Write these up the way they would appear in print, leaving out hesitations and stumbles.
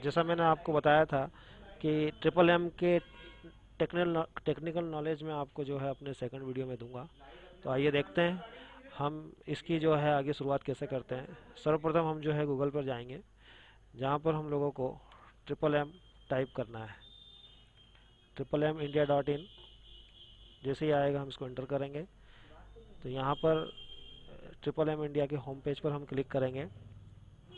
जैसा मैंने आपको बताया था कि ट्रिपल एम के टेक्निकल नॉलेज में आपको जो है अपने सेकंड वीडियो में दूंगा। तो आइए देखते हैं हम इसकी जो है आगे शुरुआत कैसे करते हैं। सर्वप्रथम हम जो है गूगल पर जाएंगे, जहाँ पर हम लोगों को ट्रिपल एम टाइप करना है। Triple M India dot in जैसे ही आएगा हम इसको एंटर करेंगे तो यहाँ पर ट्रिपल एम इंडिया के होम पेज पर हम क्लिक करेंगे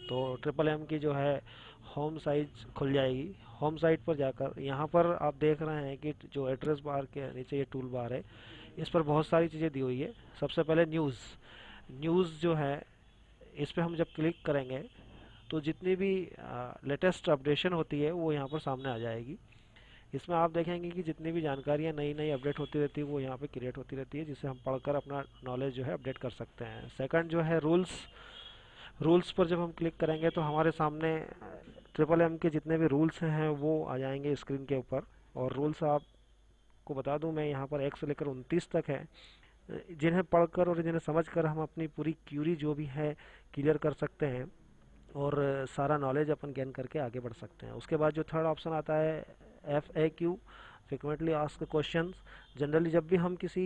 तो ट्रिपल एम की जो है होम साइट खुल जाएगी। होम साइट पर जाकर यहाँ पर आप देख रहे हैं कि जो एड्रेस बार के नीचे ये टूल बार है, इस पर बहुत सारी चीज़ें दी हुई है। सबसे पहले न्यूज़, न्यूज़ जो है इस पर हम जब क्लिक करेंगे तो जितनी भी लेटेस्ट अपडेशन होती है वो यहाँ पर सामने आ जाएगी। इसमें आप देखेंगे कि जितनी भी जानकारियाँ नई नई अपडेट होती रहती है वो यहाँ पे क्रिएट होती रहती है, जिससे हम पढ़कर अपना नॉलेज जो है अपडेट कर सकते हैं। सेकंड जो है रूल्स, रूल्स पर जब हम क्लिक करेंगे तो हमारे सामने ट्रिपल एम के जितने भी रूल्स हैं वो आ जाएंगे स्क्रीन के ऊपर। और रूल्स आपको बता दूं मैं, यहाँ पर 1 से लेकर 29 तक है, जिन्हें पढ़कर और जिन्हें समझकर हम अपनी पूरी क्यूरी जो भी है क्लियर कर सकते हैं और सारा नॉलेज अपन गेन करके आगे बढ़ सकते हैं। उसके बाद जो थर्ड ऑप्शन आता है FAQ, frequently asked questions. Generally जब भी हम किसी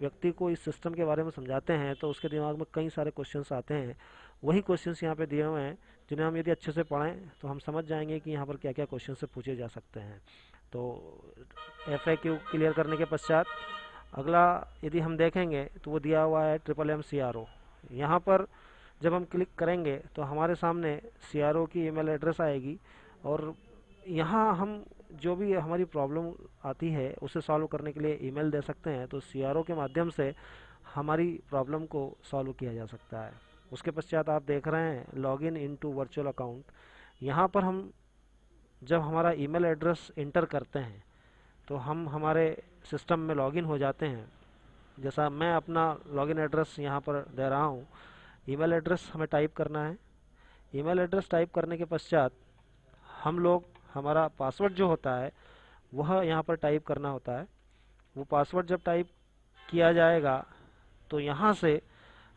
व्यक्ति को इस सिस्टम के बारे में समझाते हैं तो उसके दिमाग में कई सारे क्वेश्चंस आते हैं। वही क्वेश्चंस यहाँ पे दिए हुए हैं, जिन्हें हम यदि अच्छे से पढ़ें तो हम समझ जाएंगे कि यहाँ पर क्या क्या क्वेश्चन से पूछे जा सकते हैं। तो FAQ क्लियर करने के पश्चात अगला यदि हम देखेंगे तो वो दिया हुआ है ट्रिपल एम CRO। यहाँ पर जब हम क्लिक करेंगे तो हमारे सामने CRO की ईमेल एड्रेस आएगी और यहाँ हम जो भी हमारी प्रॉब्लम आती है उसे सॉल्व करने के लिए ईमेल दे सकते हैं। तो CRO के माध्यम से हमारी प्रॉब्लम को सॉल्व किया जा सकता है। उसके पश्चात आप देख रहे हैं लॉगिन इनटू वर्चुअल अकाउंट। यहाँ पर हम जब हमारा ईमेल एड्रेस इंटर करते हैं तो हम हमारे सिस्टम में लॉगिन हो जाते हैं। जैसा मैं अपना लॉगिन एड्रेस यहाँ पर दे रहा हूँ, ईमेल एड्रेस हमें टाइप करना है। ईमेल एड्रेस टाइप करने के पश्चात हम लोग हमारा पासवर्ड जो होता है वह यहाँ पर टाइप करना होता है। वो पासवर्ड जब टाइप किया जाएगा तो यहाँ से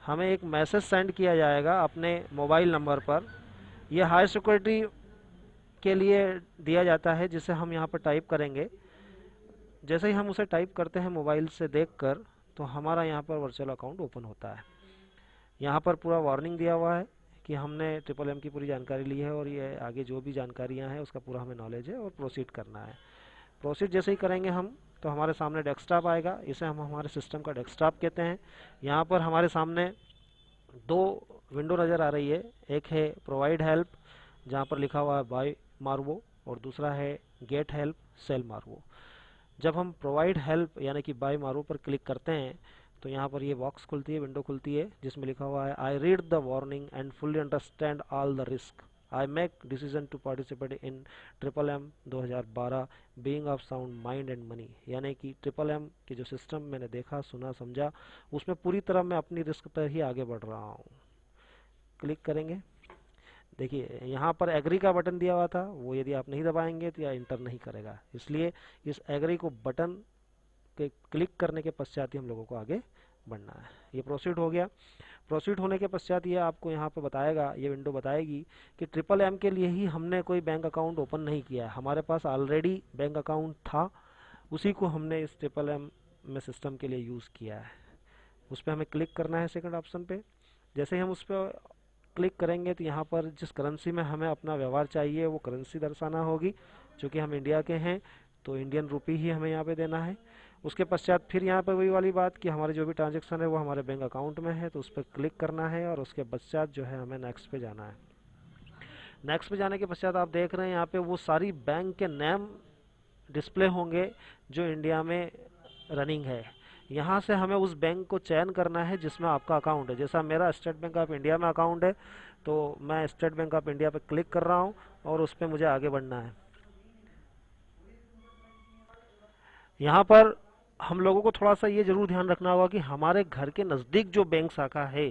हमें एक मैसेज सेंड किया जाएगा अपने मोबाइल नंबर पर। यह हाई सिक्योरिटी के लिए दिया जाता है, जिसे हम यहाँ पर टाइप करेंगे। जैसे ही हम उसे टाइप करते हैं मोबाइल से देखकर तो हमारा यहाँ पर वर्चुअल अकाउंट ओपन होता है। यहाँ पर पूरा वार्निंग दिया हुआ है कि हमने ट्रिपल एम की पूरी जानकारी ली है और ये आगे जो भी जानकारियाँ हैं उसका पूरा हमें नॉलेज है और प्रोसीड करना है। प्रोसीड जैसे ही करेंगे हम तो हमारे सामने डेस्कटॉप आएगा, इसे हम हमारे सिस्टम का डेस्कटॉप कहते हैं। यहाँ पर हमारे सामने दो विंडो नज़र आ रही है, एक है प्रोवाइड हेल्प जहाँ पर लिखा हुआ है बाय मार्वो और दूसरा है गेट हेल्प सेल मार्वो। जब हम प्रोवाइड हेल्प यानी कि बाय मार्वो पर क्लिक करते हैं तो यहाँ पर ये बॉक्स खुलती है, विंडो खुलती है, जिसमें लिखा हुआ है I read the warning and fully understand all the risk, I make decision to participate in triple M 2012 being of sound mind and money. यानी कि ट्रिपल एम के जो सिस्टम मैंने देखा सुना समझा उसमें पूरी तरह मैं अपनी रिस्क पर ही आगे बढ़ रहा हूँ। क्लिक करेंगे, देखिए यहाँ पर एग्री का बटन दिया हुआ था, वो यदि आप नहीं दबाएंगे तो यह इंटर नहीं करेगा। इसलिए इस एग्री को बटन के क्लिक करने के पश्चात ही हम लोगों को आगे बढ़ना है। ये प्रोसीड हो गया। प्रोसीड होने के पश्चात ये आपको यहाँ पर बताएगा, ये विंडो बताएगी कि ट्रिपल एम के लिए ही हमने कोई बैंक अकाउंट ओपन नहीं किया है, हमारे पास ऑलरेडी बैंक अकाउंट था, उसी को हमने इस ट्रिपल एम में सिस्टम के लिए यूज़ किया है। उस पर हमें क्लिक करना है सेकंड ऑप्शन पे। जैसे ही हम उस पर क्लिक करेंगे तो यहाँ पर जिस करेंसी में हमें अपना व्यवहार चाहिए वो करेंसी दर्शाना होगी। चूँकि हम इंडिया के हैं तो इंडियन रुपी ही हमें यहाँ पे देना है। उसके पश्चात फिर यहाँ पर वही वाली बात कि हमारे जो भी ट्रांजेक्शन है वो हमारे बैंक अकाउंट में है, तो उस पर क्लिक करना है और उसके पश्चात जो है हमें नेक्स्ट पे जाना है। नेक्स्ट पे जाने के पश्चात आप देख रहे हैं यहाँ पे वो सारी बैंक के नेम डिस्प्ले होंगे जो इंडिया में रनिंग है। यहाँ से हमें उस बैंक को चयन करना है जिसमें आपका अकाउंट है। जैसा मेरा स्टेट बैंक ऑफ इंडिया में अकाउंट है तो मैं स्टेट बैंक ऑफ इंडिया पर क्लिक कर रहा हूँ और उस पर मुझे आगे बढ़ना है। यहाँ पर हम लोगों को थोड़ा सा ये जरूर ध्यान रखना होगा कि हमारे घर के नज़दीक जो बैंक शाखा है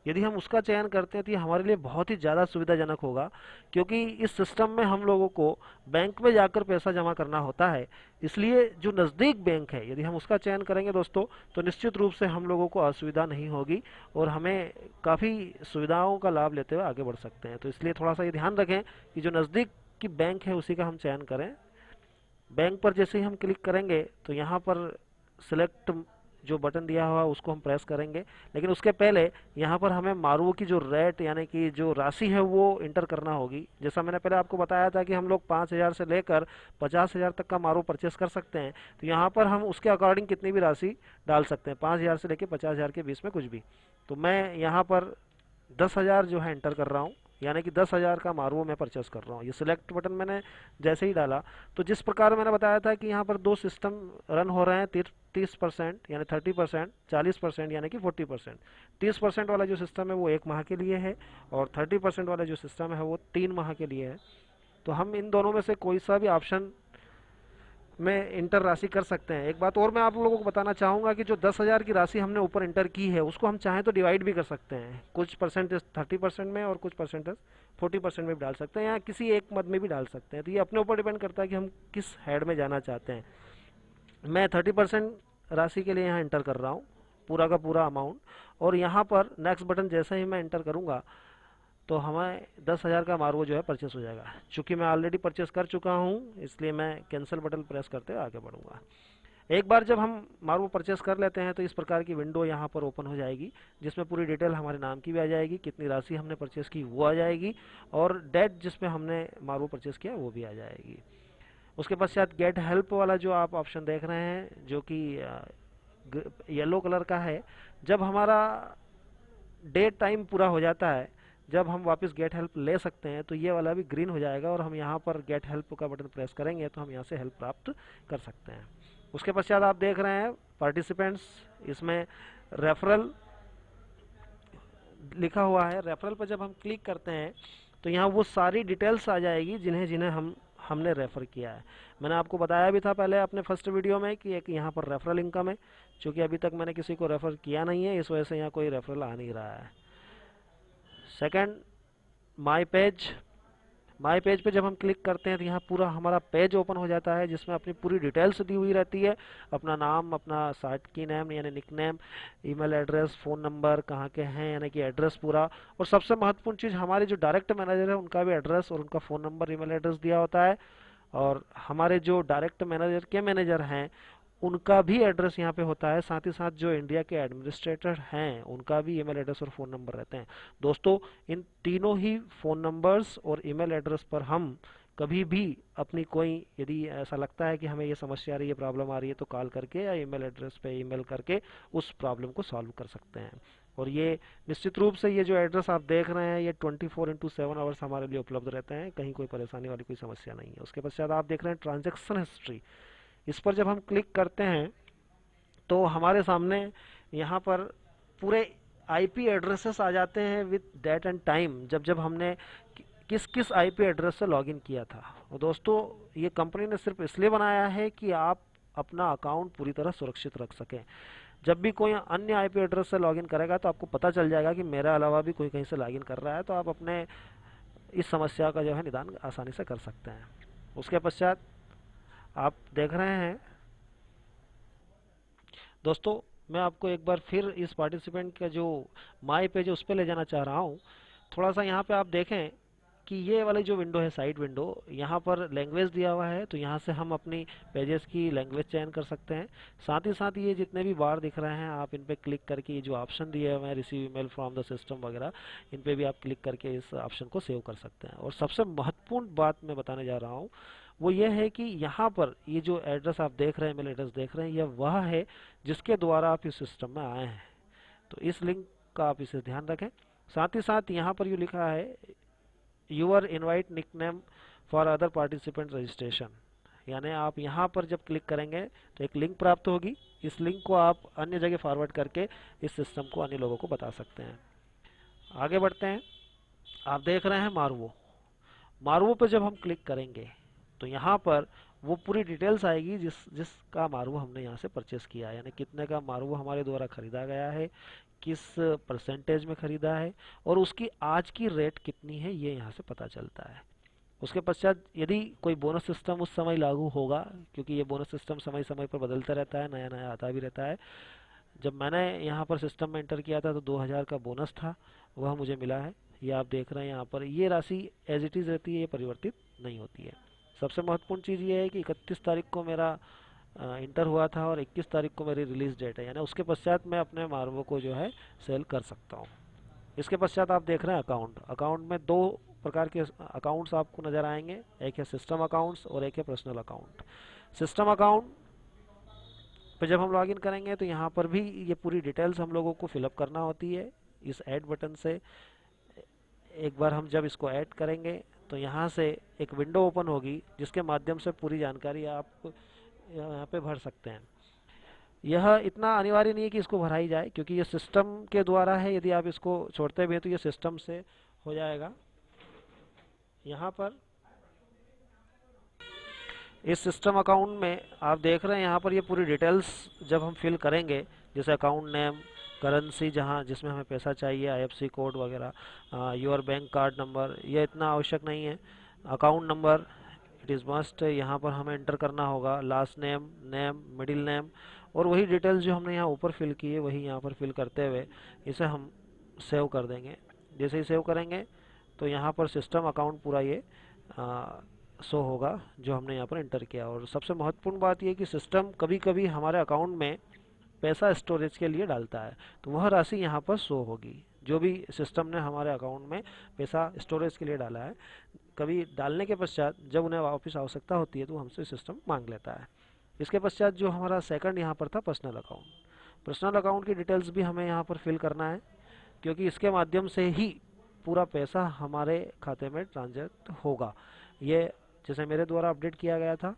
यदि हम उसका चयन करते हैं तो ये हमारे लिए बहुत ही ज़्यादा सुविधाजनक होगा, क्योंकि इस सिस्टम में हम लोगों को बैंक में जाकर पैसा जमा करना होता है। इसलिए जो नज़दीक बैंक है यदि हम उसका चयन करेंगे दोस्तों तो निश्चित रूप से हम लोगों को असुविधा नहीं होगी और हमें काफ़ी सुविधाओं का लाभ लेते हुए आगे बढ़ सकते हैं। तो इसलिए थोड़ा सा ये ध्यान रखें कि जो नज़दीक की बैंक है उसी का हम चयन करें। बैंक पर जैसे ही हम क्लिक करेंगे तो यहाँ पर सिलेक्ट जो बटन दिया हुआ है उसको हम प्रेस करेंगे, लेकिन उसके पहले यहाँ पर हमें मारुओ की जो रेट यानी कि जो राशि है वो इंटर करना होगी। जैसा मैंने पहले आपको बताया था कि हम लोग 5,000 से लेकर 50,000 तक का मारुओ परचेस कर सकते हैं, तो यहाँ पर हम उसके अकॉर्डिंग कितनी भी राशि डाल सकते हैं, 5,000 से लेकर 50,000 के बीच में कुछ भी। तो मैं यहाँ पर 10,000 जो है इंटर कर रहा हूँ, यानी कि 10,000 का मारुओ मैं परचेस कर रहा हूँ। ये सिलेक्ट बटन मैंने जैसे ही डाला तो जिस प्रकार मैंने बताया था कि यहाँ पर दो सिस्टम रन हो रहे हैं, 30% यानी 30%, 40% यानी कि 40%। 30% वाला जो सिस्टम है वो 1 माह के लिए है और 30% वाला जो सिस्टम है वो 3 माह के लिए है। तो हम इन दोनों में से कोई सा भी ऑप्शन में इंटर राशि कर सकते हैं। एक बात और मैं आप लोगों को बताना चाहूँगा कि जो 10,000 की राशि हमने ऊपर इंटर की है उसको हम चाहें तो डिवाइड भी कर सकते हैं, कुछ परसेंटेज 30% में और कुछ परसेंटेज 40% में भी डाल सकते हैं, या किसी एक मद में भी डाल सकते हैं। तो ये अपने ऊपर डिपेंड करता है कि हम किस हेड में जाना चाहते हैं। मैं 30% राशि के लिए यहाँ इंटर कर रहा हूँ, पूरा का पूरा अमाउंट। और यहाँ पर नेक्स्ट बटन जैसे ही मैं इंटर करूँगा तो हमें 10,000 का मार्वो जो है परचेस हो जाएगा। चूंकि मैं ऑलरेडी परचेस कर चुका हूँ इसलिए मैं कैंसिल बटन प्रेस करते हुए आगे बढ़ूंगा। एक बार जब हम मार्वो परचेस कर लेते हैं तो इस प्रकार की विंडो यहाँ पर ओपन हो जाएगी, जिसमें पूरी डिटेल हमारे नाम की भी आ जाएगी, कितनी राशि हमने परचेस की वो आ जाएगी, और डेट जिसमें हमने मार्वो परचेस किया वो भी आ जाएगी। उसके पश्चात गेट हेल्प वाला जो आप ऑप्शन देख रहे हैं जो कि येलो कलर का है, जब हमारा डेट टाइम पूरा हो जाता है, जब हम वापस गेट हेल्प ले सकते हैं, तो ये वाला भी ग्रीन हो जाएगा और हम यहाँ पर गेट हेल्प का बटन प्रेस करेंगे तो हम यहाँ से हेल्प प्राप्त कर सकते हैं। उसके पश्चात आप देख रहे हैं पार्टिसिपेंट्स, इसमें रेफरल लिखा हुआ है। रेफरल पर जब हम क्लिक करते हैं तो यहाँ वो सारी डिटेल्स आ जाएगी जिन्हें जिन्हें हमने रेफ़र किया है। मैंने आपको बताया भी था पहले अपने फर्स्ट वीडियो में कि एक यहाँ पर रेफरल इनकम है, क्योंकि अभी तक मैंने किसी को रेफ़र किया नहीं है इस वजह से यहाँ कोई रेफरल आ नहीं रहा है। Second, my page. My page पे जब हम क्लिक करते हैं तो यहाँ पूरा हमारा पेज ओपन हो जाता है जिसमें अपनी पूरी डिटेल्स दी हुई रहती है, अपना नाम, अपना साइट की नेम यानी nick name, email address, phone number, कहाँ के हैं यानी कि एड्रेस पूरा, और सबसे महत्वपूर्ण चीज़ हमारे जो डायरेक्ट मैनेजर है उनका भी एड्रेस और उनका फ़ोन नंबर, ईमेल एड्रेस दिया होता है। और हमारे जो डायरेक्ट मैनेजर के मैनेजर हैं उनका भी एड्रेस यहाँ पे होता है, साथ ही साथ जो इंडिया के एडमिनिस्ट्रेटर हैं उनका भी ईमेल एड्रेस और फ़ोन नंबर रहते हैं। दोस्तों, इन तीनों ही फ़ोन नंबर्स और ईमेल एड्रेस पर हम कभी भी अपनी कोई, यदि ऐसा लगता है कि हमें ये समस्या आ रही है, प्रॉब्लम आ रही है, तो कॉल करके या ईमेल एड्रेस पे ईमेल करके उस प्रॉब्लम को सॉल्व कर सकते हैं। और ये निश्चित रूप से ये जो एड्रेस आप देख रहे हैं ये 24/7 आवर्स हमारे लिए उपलब्ध रहते हैं, कहीं कोई परेशानी वाली कोई समस्या नहीं है। उसके पश्चात आप देख रहे हैं ट्रांजैक्शन हिस्ट्री। इस पर जब हम क्लिक करते हैं तो हमारे सामने यहाँ पर पूरे आईपी एड्रेसेस आ जाते हैं विद डेट एंड टाइम, जब जब हमने किस किस आईपी एड्रेस से लॉगिन किया था। और दोस्तों, ये कंपनी ने सिर्फ इसलिए बनाया है कि आप अपना अकाउंट पूरी तरह सुरक्षित रख सकें। जब भी कोई अन्य आईपी एड्रेस से लॉगिन करेगा तो आपको पता चल जाएगा कि मेरे अलावा भी कोई कहीं से लॉगिन कर रहा है, तो आप अपने इस समस्या का जो है निदान आसानी से कर सकते हैं। उसके पश्चात आप देख रहे हैं दोस्तों, मैं आपको एक बार फिर इस पार्टिसिपेंट का जो माई पेज है उस पर ले जाना चाह रहा हूँ। थोड़ा सा यहाँ पे आप देखें कि ये वाली जो विंडो है, साइड विंडो, यहाँ पर लैंग्वेज दिया हुआ है, तो यहाँ से हम अपनी पेजेस की लैंग्वेज चयन कर सकते हैं। साथ ही साथ ये जितने भी बार दिख रहे हैं आप इन पे क्लिक करके ये जो ऑप्शन दिए हुए हैं, receive email from the system वगैरह, इन पे भी आप क्लिक करके इस ऑप्शन को सेव कर सकते हैं। और सबसे महत्वपूर्ण बात मैं बताने जा रहा हूँ वो ये है कि यहाँ पर ये जो एड्रेस आप देख रहे हैं, मेल एड्रेस देख रहे हैं, यह वह है जिसके द्वारा आप इस सिस्टम में आए हैं। तो इस लिंक का आप इसे ध्यान रखें। साथ ही साथ यहाँ पर ये लिखा है your invite nickname for other participant registration, यानी आप यहाँ पर जब क्लिक करेंगे तो एक लिंक प्राप्त होगी। इस लिंक को आप अन्य जगह फॉरवर्ड करके इस सिस्टम को अन्य लोगों को बता सकते हैं। आगे बढ़ते हैं। आप देख रहे हैं मार्वो। मार्वो पर जब हम क्लिक करेंगे तो यहाँ पर वो पूरी डिटेल्स आएगी जिसका मार्वो हमने यहाँ से परचेस किया है, यानी कितने का मार्वो हमारे द्वारा खरीदा गया है, किस परसेंटेज में खरीदा है, और उसकी आज की रेट कितनी है, ये यहाँ से पता चलता है। उसके पश्चात यदि कोई बोनस सिस्टम उस समय लागू होगा, क्योंकि ये बोनस सिस्टम समय समय पर बदलता रहता है, नया नया आता भी रहता है। जब मैंने यहाँ पर सिस्टम में एंटर किया था तो 2,000 का बोनस था, वह मुझे मिला है। ये आप देख रहे हैं यहाँ पर, ये राशि एज इट इज़ रहती है, ये परिवर्तित नहीं होती है। सबसे महत्वपूर्ण चीज़ ये है कि 31 तारीख को मेरा इंटर हुआ था और 21 तारीख को मेरी रिलीज डेट है, यानी उसके पश्चात मैं अपने मार्वो को जो है सेल कर सकता हूँ। इसके पश्चात आप देख रहे हैं अकाउंट। अकाउंट में दो प्रकार के अकाउंट्स आपको नज़र आएंगे, एक है सिस्टम अकाउंट्स और एक है पर्सनल अकाउंट। सिस्टम अकाउंट पे जब हम लॉगिन करेंगे तो यहाँ पर भी ये पूरी डिटेल्स हम लोगों को फिलअप करना होती है। इस ऐड बटन से एक बार हम जब इसको ऐड करेंगे तो यहाँ से एक विंडो ओपन होगी जिसके माध्यम से पूरी जानकारी आप यहाँ पे भर सकते हैं। यह इतना अनिवार्य नहीं है कि इसको भराई जाए, क्योंकि ये सिस्टम के द्वारा है। यदि आप इसको छोड़ते भी हैं तो ये सिस्टम से हो जाएगा। यहाँ पर इस सिस्टम अकाउंट में आप देख रहे हैं, यहाँ पर ये पूरी डिटेल्स जब हम फिल करेंगे, जैसे अकाउंट नेम, करेंसी जहाँ जिसमें हमें पैसा चाहिए, आईएफएससी कोड वगैरह, योर बैंक कार्ड नंबर, ये इतना आवश्यक नहीं है। Account number it is must, यहाँ पर हमें एंटर करना होगा। Last name, name, middle name, और वही डिटेल्स जो हमने यहाँ ऊपर फिल की है वही यहाँ पर फिल करते हुए इसे हम सेव कर देंगे। जैसे ही सेव करेंगे तो यहाँ पर सिस्टम अकाउंट पूरा ये शो होगा जो हमने यहाँ पर एंटर किया। और सबसे महत्वपूर्ण बात यह कि सिस्टम कभी कभी हमारे अकाउंट में पैसा स्टोरेज के लिए डालता है, तो वह राशि यहाँ पर शो होगी। जो भी सिस्टम ने हमारे अकाउंट में पैसा स्टोरेज के लिए डाला है, कभी डालने के पश्चात जब उन्हें वापस आवश्यकता होती है तो हमसे सिस्टम मांग लेता है। इसके पश्चात जो हमारा सेकंड यहाँ पर था पर्सनल अकाउंट। पर्सनल अकाउंट की डिटेल्स भी हमें यहाँ पर फिल करना है, क्योंकि इसके माध्यम से ही पूरा पैसा हमारे खाते में ट्रांजैक्ट होगा। ये जैसे मेरे द्वारा अपडेट किया गया था।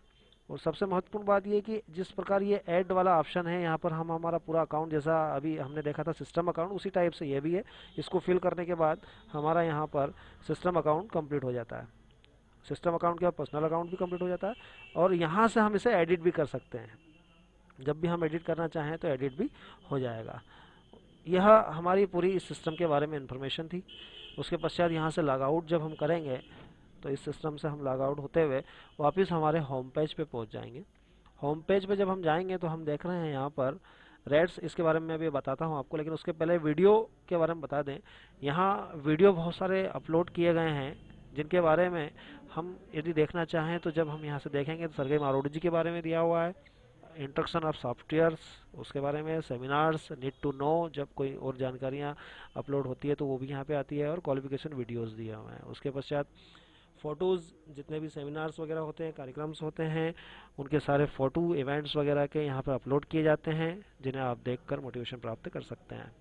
और सबसे महत्वपूर्ण बात यह कि जिस प्रकार ये ऐड वाला ऑप्शन है, यहाँ पर हम हमारा पूरा अकाउंट, जैसा अभी हमने देखा था सिस्टम अकाउंट, उसी टाइप से ये भी है। इसको फिल करने के बाद हमारा यहाँ पर सिस्टम अकाउंट कंप्लीट हो जाता है। सिस्टम अकाउंट के बाद पर्सनल अकाउंट भी कंप्लीट हो जाता है, और यहाँ से हम इसे एडिट भी कर सकते हैं। जब भी हम एडिट करना चाहें तो एडिट भी हो जाएगा। यह हमारी पूरी इस सिस्टम के बारे में इंफॉर्मेशन थी। उसके पश्चात यहाँ से लॉग आउट जब हम करेंगे तो इस सिस्टम से हम लॉग आउट होते हुए वापस हमारे होम पेज पे पहुँच जाएंगे। होम पेज पे जब हम जाएंगे तो हम देख रहे हैं यहाँ पर रेट्स, इसके बारे में अभी बताता हूँ आपको, लेकिन उसके पहले वीडियो के बारे में बता दें। यहाँ वीडियो बहुत सारे अपलोड किए गए हैं जिनके बारे में हम यदि देखना चाहें तो जब हम यहाँ से देखेंगे तो सरगई मारोडी जी के बारे में दिया हुआ है, इंट्रोडक्शन ऑफ सॉफ्टवेयर्स उसके बारे में, सेमिनार्स, नीड टू नो, जब कोई और जानकारियाँ अपलोड होती है तो वो भी यहाँ पे आती है, और क्वालिफिकेशन वीडियोस दिए हुए हैं। उसके पश्चात फ़ोटोज़, जितने भी सेमिनार्स वगैरह होते हैं, कार्यक्रम्स होते हैं, उनके सारे फ़ोटो इवेंट्स वगैरह के यहाँ पर अपलोड किए जाते हैं, जिन्हें आप देखकर मोटिवेशन प्राप्त कर सकते हैं।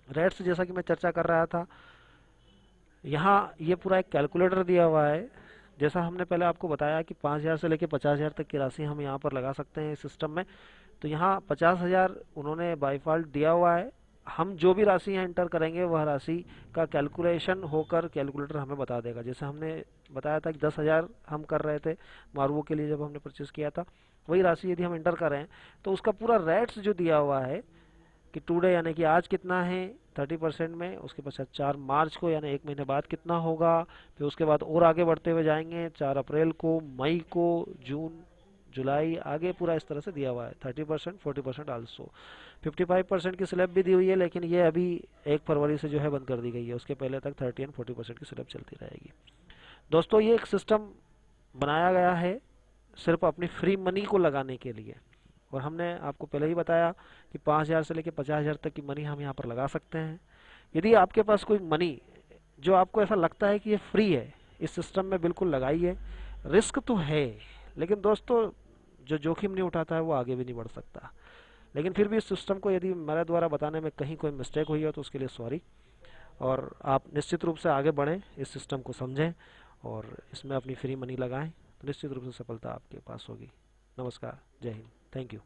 रेट्स जैसा कि मैं चर्चा कर रहा था, यहाँ ये पूरा एक कैलकुलेटर दिया हुआ है। जैसा हमने पहले आपको बताया कि 5,000 से लेकर 50,000 तक की राशि हम यहाँ पर लगा सकते हैं इस सिस्टम में, तो यहाँ 50,000 उन्होंने बाय डिफ़ॉल्ट दिया हुआ है। हम जो भी राशि यहाँ एंटर करेंगे वह राशि का कैलकुलेशन होकर कैलकुलेटर हमें बता देगा। जैसे हमने बताया था कि 10,000 हम कर रहे थे मार्वो के लिए जब हमने परचेस किया था, वही राशि यदि हम एंटर करें तो उसका पूरा रेट्स जो दिया हुआ है कि टुडे यानी कि आज कितना है 30% में, उसके पश्चात 4 मार्च को यानी 1 महीने बाद कितना होगा, फिर उसके बाद और आगे बढ़ते हुए जाएंगे 4 अप्रैल को, मई को, जून, जुलाई, आगे पूरा इस तरह से दिया हुआ है। 30%, 40% आल्सो। 55% की स्लैब भी दी हुई है, लेकिन ये अभी 1 फरवरी से जो है बंद कर दी गई है। उसके पहले तक 30 एंड 40% की स्लैब चलती रहेगी। दोस्तों, ये एक सिस्टम बनाया गया है सिर्फ अपनी फ्री मनी को लगाने के लिए, और हमने आपको पहले ही बताया कि 5,000 से लेकर 50,000 तक की मनी हम यहाँ पर लगा सकते हैं। यदि आपके पास कोई मनी जो आपको ऐसा लगता है कि ये फ्री है, इस सिस्टम में बिल्कुल लगाइए। रिस्क तो है, लेकिन दोस्तों जो जोखिम नहीं उठाता है वो आगे भी नहीं बढ़ सकता। लेकिन फिर भी इस सिस्टम को यदि मेरे द्वारा बताने में कहीं कोई मिस्टेक हुई हो तो उसके लिए सॉरी, और आप निश्चित रूप से आगे बढ़ें, इस सिस्टम को समझें और इसमें अपनी फ्री मनी लगाएं, तो निश्चित रूप से सफलता आपके पास होगी। नमस्कार, जय हिंद, थैंक यू।